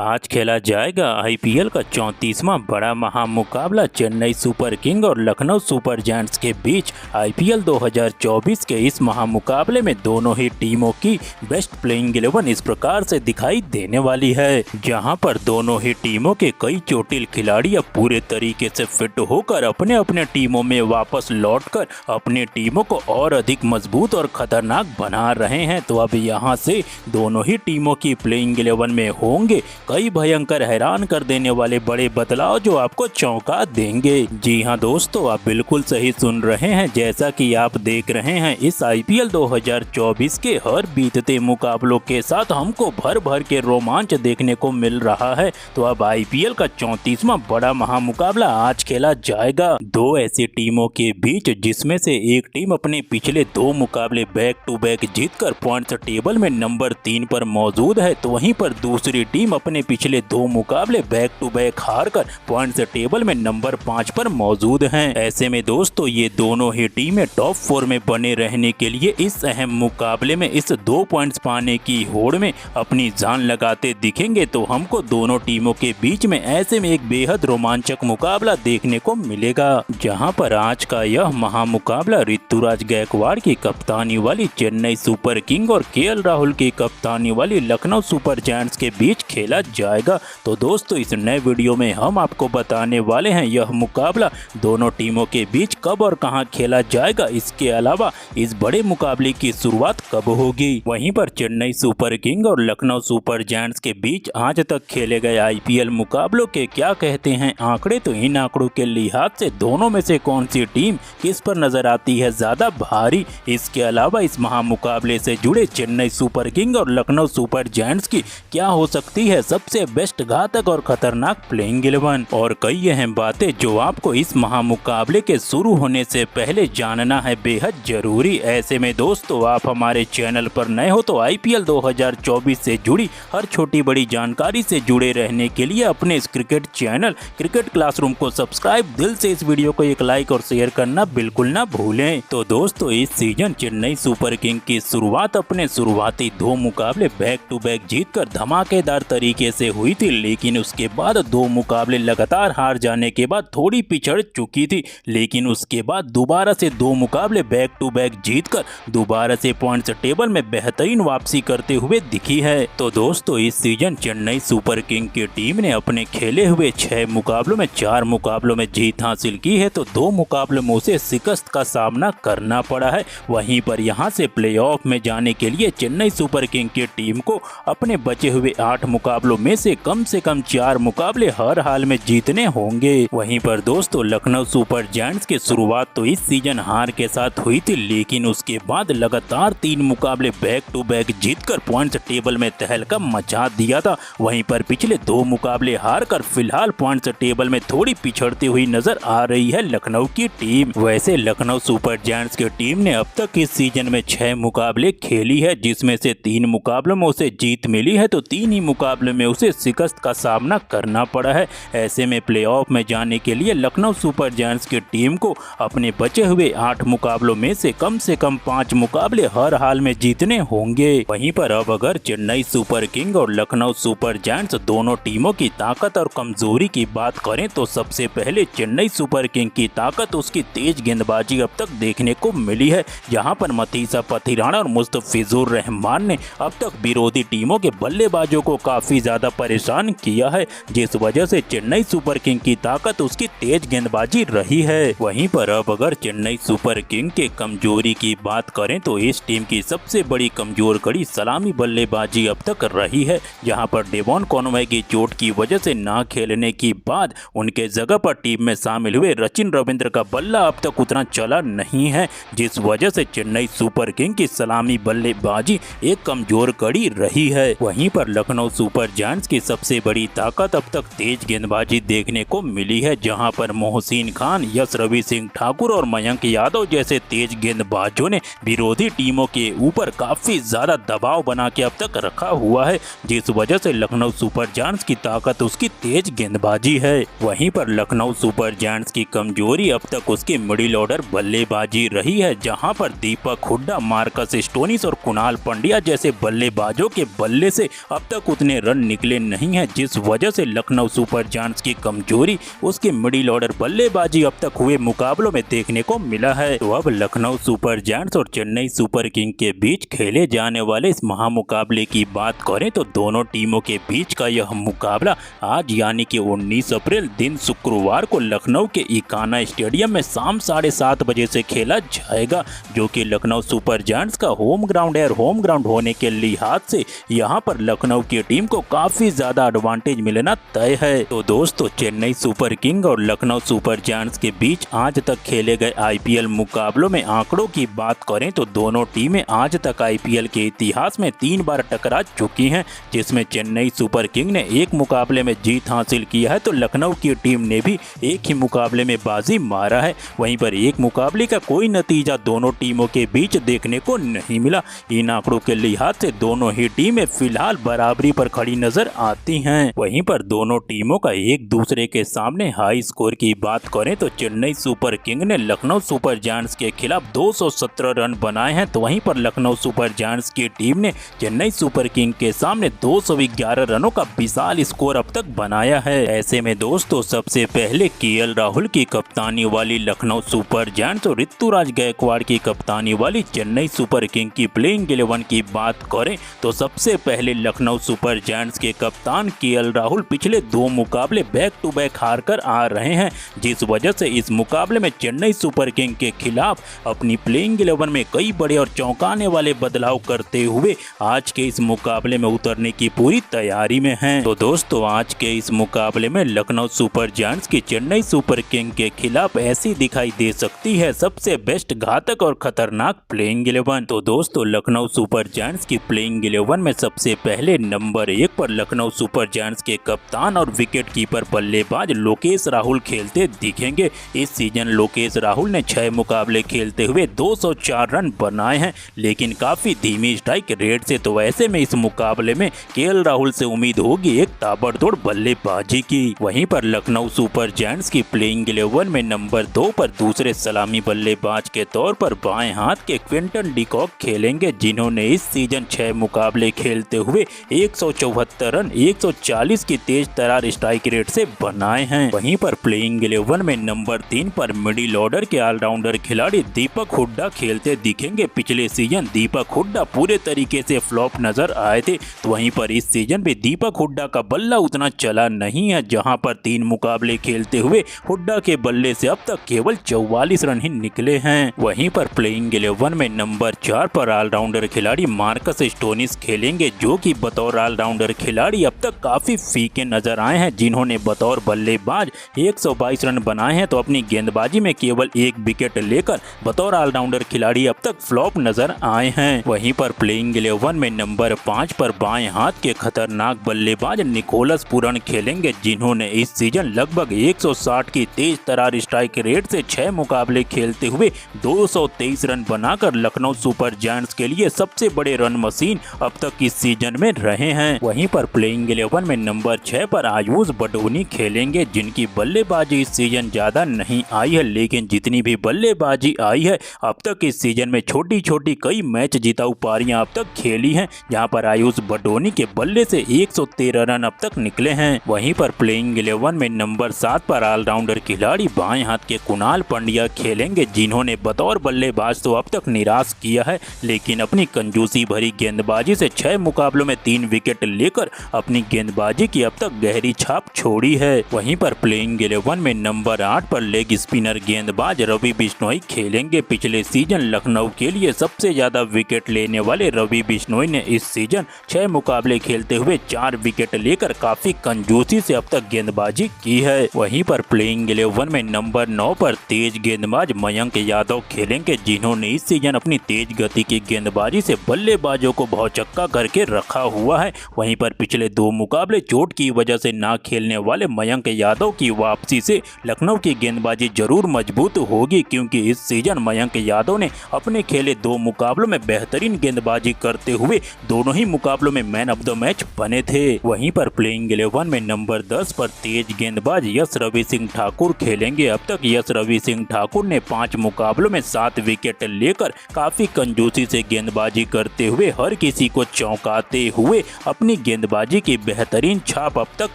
आज खेला जाएगा आईपीएल का 34वां बड़ा महामुकाबला चेन्नई सुपर किंग और लखनऊ सुपर जायंट्स के बीच। आईपीएल 2024 के इस महामुकाबले में दोनों ही टीमों की बेस्ट प्लेइंग 11 इस प्रकार से दिखाई देने वाली है, जहां पर दोनों ही टीमों के कई चोटिल खिलाड़ी अब पूरे तरीके से फिट होकर अपने अपने टीमों में वापस लौटकर अपनी टीमों को और अधिक मजबूत और खतरनाक बना रहे हैं। तो अब यहां से दोनों ही टीमों की प्लेइंग 11 में होंगे कई भयंकर हैरान कर देने वाले बड़े बदलाव जो आपको चौंका देंगे। जी हां दोस्तों, आप बिल्कुल सही सुन रहे हैं। जैसा कि आप देख रहे हैं, इस आईपीएल 2024 के हर बीतते मुकाबलों के साथ हमको भर भर के रोमांच देखने को मिल रहा है। तो अब आईपीएल का 34वां बड़ा महामुकाबला आज खेला जाएगा दो ऐसी टीमों के बीच, जिसमें से एक टीम अपने पिछले दो मुकाबले बैक टू बैक जीतकर पॉइंट्स टेबल में नंबर 3 पर मौजूद है, तो वहीं पर दूसरी टीम अपने पिछले दो मुकाबले बैक टू बैक हारकर पॉइंट्स टेबल में नंबर 5 पर मौजूद हैं। ऐसे में दोस्तों ये दोनों ही टीमें टॉप 4 में बने रहने के लिए इस अहम मुकाबले में इस 2 पॉइंट्स पाने की होड़ में अपनी जान लगाते दिखेंगे। तो हमको दोनों टीमों के बीच में ऐसे में एक बेहद रोमांचक मुकाबला देखने को मिलेगा, जहां पर आज का यह महामुकाबला ऋतुराज गायकवाड़ की कप्तानी वाली चेन्नई सुपर किंग और केएल राहुल की कप्तानी वाली लखनऊ सुपर जायंट्स के बीच खेला जाएगा। तो दोस्तों इस नए वीडियो में हम आपको बताने वाले हैं यह मुकाबला दोनों टीमों के बीच कब और कहां खेला जाएगा। इसके अलावा इस बड़े मुकाबले की शुरुआत कब होगी। वहीं पर चेन्नई सुपर किंग और लखनऊ सुपर जायंट्स के बीच आज तक खेले गए आईपीएल मुकाबलों के क्या कहते हैं आंकड़े। तो इन आंकड़ों के लिहाज से दोनों में से कौन सी टीम किस पर नजर आती है ज्यादा भारी। इसके अलावा इस महामुकाबले से जुड़े चेन्नई सुपर किंग और लखनऊ सुपर जायंट्स की क्या हो सकती है सबसे बेस्ट घातक और खतरनाक प्लेइंग 11 और कई अहम बातें जो आपको इस महामुकाबले के शुरू होने से पहले जानना है बेहद जरूरी। ऐसे में दोस्तों आप हमारे चैनल पर नए हो तो आईपीएल 2024 से जुड़ी हर छोटी बड़ी जानकारी से जुड़े रहने के लिए अपने इस क्रिकेट चैनल क्रिकेट क्लासरूम को सब्सक्राइब दिल से इस वीडियो को एक लाइक और शेयर करना बिल्कुल ना भूलें। तो दोस्तों इस सीजन चेन्नई सुपर किंग की शुरुआत अपने शुरुआती 2 मुकाबले बैक टू बैक जीतकर धमाकेदार तरीके से हुई थी, लेकिन उसके बाद 2 मुकाबले लगातार हार जाने के बाद थोड़ी पिछड़ चुकी थी, लेकिन उसके बाद दोबारा से 2 मुकाबले बैक टू बैक जीतकर दोबारा से पॉइंट्स टेबल में बेहतरीन वापसी करते हुए दिखी है। तो दोस्तों इस सीजन चेन्नई सुपर किंग की टीम ने अपने खेले हुए 6 मुकाबलों में 4 मुकाबलों में जीत हासिल की है, तो 2 मुकाबलों में उसे शिकस्त का सामना करना पड़ा है। वहीं पर यहां से प्लेऑफ में जाने के लिए चेन्नई सुपर किंग की टीम को अपने बचे हुए 8 मुकाबलों में से कम 4 मुकाबले हर हाल में जीतने होंगे। वहीं पर दोस्तों लखनऊ सुपर जायंट्स की शुरुआत तो इस सीजन हार के साथ हुई थी, लेकिन उसके बाद लगातार 3 मुकाबले बैक टू बैक जीतकर पॉइंट्स टेबल में तहलका मचा दिया था। वहीं पर पिछले 2 मुकाबले हारकर फिलहाल पॉइंट्स टेबल में थोड़ी पिछड़ती हुई नजर आ रही है लखनऊ की टीम। वैसे लखनऊ सुपर जायंट्स की टीम ने अब तक इस सीजन में 6 मुकाबले खेली है, जिसमें से 3 मुकाबलों में उसे जीत मिली है, तो 3 ही मुकाबले में उसे शिकस्त का सामना करना पड़ा है। ऐसे में प्लेऑफ में जाने के लिए लखनऊ सुपर जायंट्स की टीम को अपने बचे हुए 8 मुकाबलों में से कम 5 मुकाबले हर हाल में जीतने होंगे। वहीं पर अब अगर चेन्नई सुपर किंग और लखनऊ सुपर जायंट्स दोनों टीमों की ताकत और कमजोरी की बात करें तो सबसे पहले चेन्नई सुपर किंग की ताकत उसकी तेज गेंदबाजी अब तक देखने को मिली है, जहां पर मतीसा पथिराना और मुस्तफिजुर रहमान ने अब तक विरोधी टीमों के बल्लेबाजों को काफी ज्यादा परेशान किया है, जिस वजह से चेन्नई सुपर किंग की ताकत उसकी तेज गेंदबाजी रही है। वहीं पर अब अगर चेन्नई सुपर किंग के कमजोरी की बात करें तो इस टीम की सबसे बड़ी कमजोर कड़ी सलामी बल्लेबाजी अब तक रही है, जहां पर डेवॉन कॉनवे की चोट की वजह से ना खेलने की बाद उनके जगह पर टीम में शामिल हुए सचिन रविंद्र का बल्ला अब तक उतना चला नहीं है, जिस वजह से चेन्नई सुपर किंग की सलामी बल्लेबाजी एक कमजोर कड़ी रही है। वहीं पर लखनऊ सुपर जायंट्स की सबसे बड़ी ताकत अब तक तेज गेंदबाजी देखने को मिली है, जहां पर मोहसिन खान, यश रवि सिंह ठाकुर और मयंक यादव जैसे तेज गेंदबाजों ने विरोधी टीमों के ऊपर काफी ज्यादा दबाव बना के अब तक रखा हुआ है, जिस वजह से लखनऊ सुपर जायंट्स की ताकत उसकी तेज गेंदबाजी है। वहीं पर लखनऊ सुपर जायंट्स की कमजोरी अब तक उसकी मिडिल ऑर्डर बल्लेबाजी रही है, जहां पर दीपक हुड्डा, मार्कस स्टोनिस और कुणाल पंड्या जैसे बल्लेबाजों के बल्ले से अब तक उतने रन निकले नहीं हैं, जिस वजह से लखनऊ सुपर जायंट्स की कमजोरी उसके मिडिल ऑर्डर बल्लेबाजी अब तक हुए मुकाबलों में देखने को मिला है। तो अब लखनऊ सुपर जायंट्स और चेन्नई सुपर किंग के बीच खेले जाने वाले इस महामुकाबले की बात करें तो दोनों टीमों के बीच का यह मुकाबला आज यानी कि 19 अप्रैल दिन शुक्रवार को लखनऊ के इकाना स्टेडियम में शाम 7:30 बजे से खेला जाएगा, जो कि लखनऊ सुपर जायंट्स का होम ग्राउंड है। और होम ग्राउंड होने के लिहाज से यहाँ पर लखनऊ की टीम को काफी ज्यादा एडवांटेज मिलना तय है। तो दोस्तों, चेन्नई सुपर किंग और लखनऊ सुपर जायंट्स के बीच आज तक खेले गए आईपीएल मुकाबलों में आंकड़ों की बात करें तो दोनों टीमें आज तक आईपीएल के इतिहास में 3 बार टकरा चुकी हैं, जिसमें चेन्नई सुपर किंग ने एक मुकाबले में जीत हासिल किया है तो लखनऊ की टीम ने भी एक ही मुकाबले में बाजी मारा है। वहीं पर एक मुकाबले का कोई नतीजा दोनों टीमों के बीच देखने को नहीं मिला। इन आंकड़ों के लिहाज से दोनों ही टीमें फिलहाल बराबरी पर खड़ी नजर आती हैं। वहीं पर दोनों टीमों का एक दूसरे के सामने हाई स्कोर की बात करें तो चेन्नई सुपर किंग ने लखनऊ सुपर जायंट्स के खिलाफ 217 रन बनाए हैं, तो वहीं पर लखनऊ सुपर जायंट्स की टीम ने चेन्नई सुपर किंग के सामने 211 रनों का विशाल स्कोर अब तक बनाया है। ऐसे में दोस्तों, सबसे पहले केएल राहुल की कप्तानी वाली लखनऊ सुपर जायंट्स और ऋतुराज गायकवाड़ की कप्तानी वाली चेन्नई सुपर किंग की प्लेइंग 11 की बात करें तो सबसे पहले लखनऊ सुपर जायंट्स के कप्तान केएल राहुल पिछले 2 मुकाबले बैक टू बैक हार कर आ रहे हैं, जिस वजह से इस मुकाबले में चेन्नई सुपर किंग के खिलाफ अपनी प्लेइंग 11 में कई बड़े और चौंकाने वाले बदलाव करते हुए आज के इस मुकाबले में उतरने की पूरी तैयारी में हैं। तो दोस्तों, आज के इस मुकाबले में लखनऊ सुपर जायंट्स की चेन्नई सुपर किंग के खिलाफ ऐसी दिखाई दे सकती है सबसे बेस्ट घातक और खतरनाक प्लेइंग 11। तो दोस्तों, लखनऊ सुपर जायंट्स की प्लेइंग 11 में सबसे पहले नंबर 1 पर लखनऊ सुपर जायंट्स के कप्तान और विकेट कीपर बल्लेबाज लोकेश राहुल खेलते दिखेंगे। इस सीजन लोकेश राहुल ने 6 मुकाबले खेलते हुए 204 रन बनाए हैं, लेकिन काफी धीमी स्ट्राइक रेट से। तो ऐसे में इस मुकाबले में केएल राहुल से उम्मीद होगी एक ताबड़तोड़ बल्लेबाजी की। वहीं पर लखनऊ सुपर जायंट्स की प्लेइंग 11 में नंबर 2 पर दूसरे सलामी बल्लेबाज के तौर पर बाएं हाथ के क्विंटन डिकॉक खेलेंगे, जिन्होंने इस सीजन 6 मुकाबले खेलते हुए 174 रन 140 की तेज तरार स्ट्राइक रेट से बनाए हैं। वहीं पर प्लेइंग 11 में नंबर 3 पर मिडिल ऑर्डर के ऑलराउंडर खिलाड़ी दीपक हुड्डा खेलते दिखेंगे। पिछले सीजन दीपक हुड्डा पूरे तरीके से फ्लॉप नजर आए थे, तो वहीं पर इस सीजन भी दीपक हुड्डा का बल्ला उतना चला नहीं है, जहां पर 3 मुकाबले खेलते हुए हुड्डा के बल्ले से अब तक केवल 44 रन ही निकले हैं। वहीं पर प्लेइंग 11 में नंबर 4 पर ऑलराउंडर खिलाड़ी मार्कस स्टोनिस खेलेंगे, जो कि बतौर ऑलराउंडर खिलाड़ी अब तक काफी फीके नजर आए हैं, जिन्होंने बतौर बल्लेबाज 122 रन बनाए हैं, तो अपनी गेंदबाजी में केवल 1 विकेट लेकर बतौर ऑलराउंडर खिलाड़ी अब तक फ्लॉप नजर आए हैं। वहीं पर प्लेइंग 11 में नंबर 5 पर बाएं हाथ के खतरनाक बल्लेबाज निकोलस पूरन खेलेंगे, जिन्होंने इस सीजन लगभग 160 की तेज तरार स्ट्राइक रेट से 6 मुकाबले खेलते हुए 223 रन बनाकर लखनऊ सुपर जायंट्स के लिए सबसे बड़े रन मशीन अब तक इस सीजन में रहे हैं। वहीं पर प्लेइंग 11 में नंबर 6 पर आयुष बडोनी खेलेंगे, जिनकी बल्लेबाजी इस सीजन ज्यादा नहीं आई है, लेकिन जितनी भी बल्लेबाजी आई है अब तक इस सीजन में छोटी छोटी कई मैच जिताऊ पारियां अब तक खेली हैं, जहां पर आयुष बडोनी के बल्ले से 113 रन अब तक निकले हैं। वहीं पर प्लेइंग 11 में नंबर 7 पर ऑलराउंडर खिलाड़ी बाएं हाथ के कुणाल पंड्या खेलेंगे, जिन्होंने बतौर बल्लेबाज तो अब तक निराश किया है, लेकिन अपनी कंजूसी भरी गेंदबाजी से 6 मुकाबलों में 3 विकेट लेकर अपनी गेंदबाजी की अब तक गहरी छाप छोड़ी है। वहीं पर प्लेइंग 11 में नंबर 8 पर लेग स्पिनर गेंदबाज रवि बिश्नोई खेलेंगे। पिछले सीजन लखनऊ के लिए सबसे ज्यादा विकेट लेने वाले रवि बिश्नोई ने इस सीजन 6 मुकाबले खेलते हुए 4 विकेट लेकर काफी कंजूसी से अब तक गेंदबाजी की है। वहीं पर प्लेइंग 11 में नंबर 9 पर तेज गेंदबाज मयंक यादव खेलेंगे, जिन्होंने इस सीजन अपनी तेज गति की गेंदबाजी से बल्लेबाजों को भौचक्का करके रखा हुआ है। वहीं पर पिछले 2 मुकाबले चोट की वजह से ना खेलने वाले मयंक यादव की वापसी से लखनऊ की गेंदबाजी जरूर मजबूत होगी, क्योंकि इस सीजन मयंक यादव ने अपने खेले 2 मुकाबलों में बेहतरीन गेंदबाजी करते हुए दोनों ही मुकाबलों में मैन ऑफ द मैच बने थे। वहीं पर प्लेइंग 11 में नंबर 10 पर तेज गेंदबाज यश रवि सिंह ठाकुर खेलेंगे। अब तक यश रवि सिंह ठाकुर ने 5 मुकाबलों में 7 विकेट लेकर काफी कंजूसी से गेंदबाजी करते हुए हर किसी को चौंकाते हुए अपनी गेंदबाजी की बेहतरीन छाप अब तक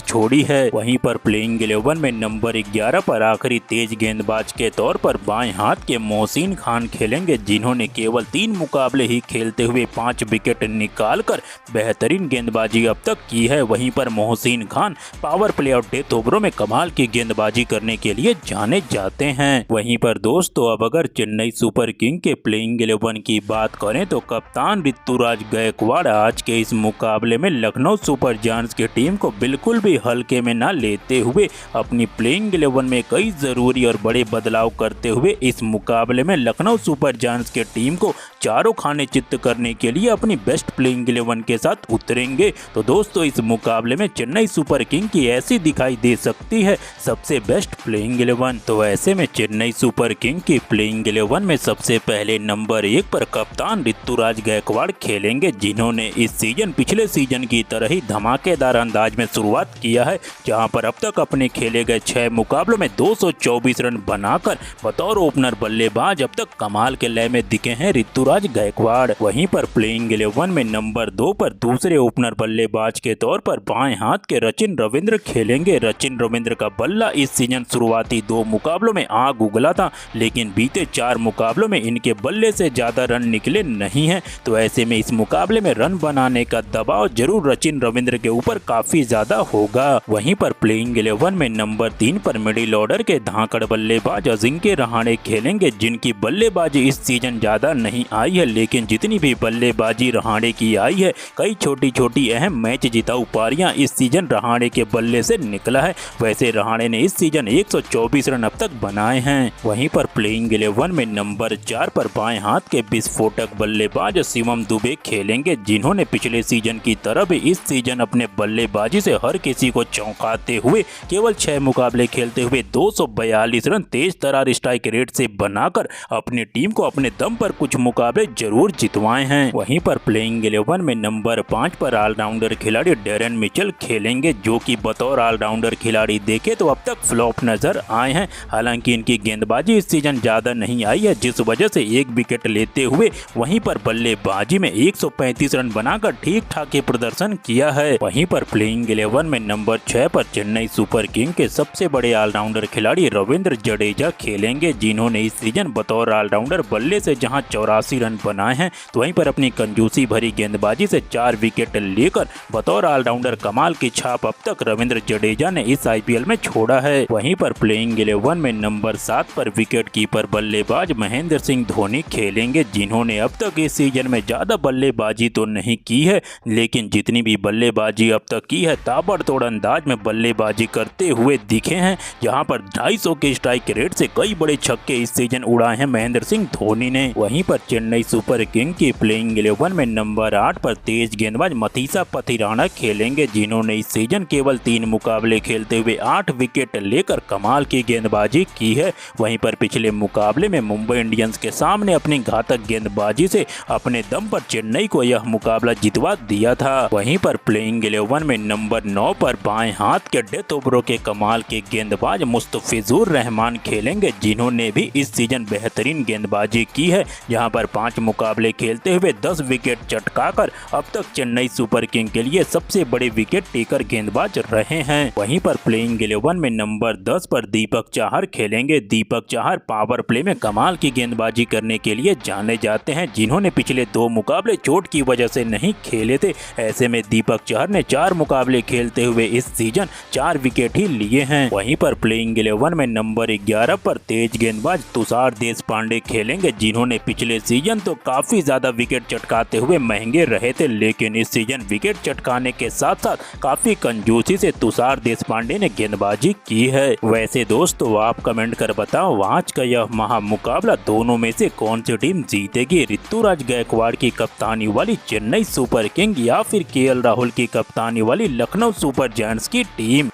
छोड़ी है। वहीं पर प्लेइंग 11 में नंबर 11 पर आखिरी तेज गेंदबाज के तौर पर बाएं हाथ के मोहसिन खान खेलेंगे, जिन्होंने केवल 3 मुकाबले ही खेलते हुए 5 विकेट निकालकर बेहतरीन गेंदबाजी अब तक की है। वहीं पर मोहसिन खान पावर प्ले और डेथ ओवरों में कमाल की गेंदबाजी करने के लिए जाने जाते हैं। वहीं पर दोस्तों अब अगर चेन्नई सुपर किंग के प्लेइंग 11 की बात करें तो कप्तान ऋतुराज गायकवाड़ आज के इस मुकाबले में लखनऊ सुपर जायंट्स की टीम को बिल्कुल भी हल्के में न लेते हुए अपनी प्लेइंग 11 में कई जरूरी और बड़े बदलाव करते हुए इस मुकाबले में लखनऊ सुपर जायंट्स की टीम को चारों खाने चित्त करने के लिए अपनी बेस्ट प्लेइंग 11 के साथ उतरेंगे। तो दोस्तों इस मुकाबले में चेन्नई सुपर किंग की ऐसी दिखाई दे सकती है सबसे बेस्ट प्लेइंग 11। तो ऐसे में चेन्नई सुपर किंग की प्लेइंग 11 में सबसे पहले नंबर 1 पर कप्तान ऋतुराज गायकवाड़ खेलेंगे, जिन्होंने इस सीजन पिछले सीजन की तरह ही धमाकेदार अंदाज में शुरुआत किया है, जहां पर अब तक अपने खेले गए 6 मुकाबलों में 224 रन बनाकर बतौर ओपनर बल्लेबाज अब तक कमाल के लय में दिखे हैं ऋतुराज गायकवाड़। वहीं पर प्लेइंग 11 में नंबर 2 पर दूसरे ओपनर बल्लेबाज के तौर पर बाएं हाथ के रचिन रविंद्र खेलेंगे। रचिन रविंद्र का बल्ला इस सीजन शुरुआती 2 मुकाबलों में आग उगला था, लेकिन बीते 4 मुकाबलों में इनके बल्ले से ज्यादा रन निकले नहीं हैं। तो ऐसे में इस मुकाबले में रन बनाने का दबाव जरूर रचिन रविंद्र के ऊपर काफी ज्यादा होगा। वहीं पर प्लेइंग 11 में नंबर 3 पर मिडिल ऑर्डर के धाकड़ बल्लेबाज अजिंक्य रहाणे खेलेंगे, जिनकी बल्लेबाजी इस सीजन ज्यादा नहीं आई है, लेकिन जितनी भी बल्लेबाजी रहाणे की आई है कई छोटी छोटी अहम मैच जिताऊ पारियां इस सीजन रहाणे के बल्ले से निकला है। वैसे रहाणे ने इस सीजन 124 रन अब तक बनाए हैं। वहीं पर प्लेइंग 11 में नंबर 4 पर बाएं हाथ के विस्फोटक बल्लेबाज शिवम दुबे खेलेंगे, जिन्होंने पिछले सीजन की तरह भी इस सीजन अपने बल्लेबाजी से हर किसी को चौंकाते हुए केवल 6 मुकाबले खेलते हुए 242 रन तेज तरार स्ट्राइक रेट से बनाकर अपनी टीम को अपने दम पर कुछ मुकाबले जरूर जितवाए हैं। वहीं पर प्लेइंग 11 में नंबर 5 पर ऑलराउंडर खिलाड़ी डेरेन मिचेल खेलेंगे, जो कि बतौर ऑलराउंडर खिलाड़ी देखे तो अब तक फ्लॉप नजर आए हैं। हालांकि इनकी गेंदबाजी इस सीजन ज्यादा नहीं आई है, जिस वजह से 1 विकेट लेते हुए वहीं पर बल्लेबाजी में 135 रन बनाकर ठीक ठाक ही प्रदर्शन किया है। वहीं पर प्लेइंग 11 में नंबर 6 पर चेन्नई सुपर किंग के सबसे बड़े ऑलराउंडर खिलाड़ी रविंद्र जडेजा खेलेंगे, जिन्होंने इस सीजन बतौर ऑलराउंडर बल्ले से जहां 84 रन बनाए हैं, तो वहीं पर अपनी कंजूसी भरी गेंदबाजी से 4 विकेट लेकर बतौर ऑलराउंडर कमाल की छाप अब तक रविंद्र जडेजा ने इस IPL में छोड़ा है। वहीं पर प्लेइंग 11 में नंबर 7 पर विकेट कीपर बल्लेबाज महेंद्र सिंह धोनी खेलेंगे, जिन्होंने अब तक इस सीजन में ज्यादा बल्लेबाजी तो नहीं की है, लेकिन जितनी भी बल्लेबाजी अब तक की है ताबड़तोड़ अंदाज में बल्लेबाजी करते हुए दिखे हैं, जहां पर 250 के स्ट्राइक रेट से कई बड़े छक्के इस सीजन उड़ाए हैं महेंद्र सिंह धोनी ने। वहीं पर चेन्नई सुपर किंग की प्लेइंग 11 में नंबर 8 पर तेज गेंदबाज मथीसा पथिराना खेलेंगे, जिन्होंने इस सीजन केवल 3 मुकाबले खेलते हुए 8 विकेट लेकर कमाल की गेंदबाजी की है। वहीं पर पिछले मुकाबले में मुंबई इंडियंस के सामने अपनी घातक गेंदबाजी से अपने दम पर चेन्नई को यह मुकाबला जितवा दिया था। वहीं पर प्लेइंग 11 में नंबर 9 पर बाएं हाथ के डेथ ओवरों के कमाल के गेंदबाज मुस्तफिजुर रहमान खेलेंगे, जिन्होंने भी इस सीजन बेहतरीन गेंदबाजी की है, जहां पर 5 मुकाबले खेलते हुए 10 विकेट चटकाकर अब तक चेन्नई सुपर किंग के लिए सबसे बड़े विकेट टेकर गेंदबाज रहे हैं। वहीं पर प्लेइंग 11 में नंबर 10 पर दीपक चाहर खेलेंगे। दीपक चाहर पावर प्ले में कमाल की गेंदबाजी करने के लिए जाने जाते हैं, जिन्होंने पिछले 2 मुकाबले चोट की वजह से नहीं खेले थे। ऐसे में दीपक चाहर ने 4 मुकाबले खेलते हुए इस सीजन 4 विकेट ही लिए हैं। वहीं पर प्लेइंग 11 में नंबर 11 पर तेज गेंदबाज तुषार देशपांडे खेलेंगे, जिन्होंने पिछले सीजन तो काफी ज्यादा विकेट चटकाते हुए महंगे रहे थे, लेकिन इस सीजन विकेट चटकाने के साथ साथ काफी कंजूसी से तुषार देशपांडे ने गेंदबाजी की है। वैसे दोस्तों आप कमेंट कर बताओ आज का यह महामुकाबला दोनों में से कौन सी टीम जीतेगी, ऋतुराज गायकवाड़ की कप्तानी वाली चेन्नई सुपर किंग या फिर KL राहुल की कप्तानी वाली लखनऊ सुपर जायंट्स की टीम।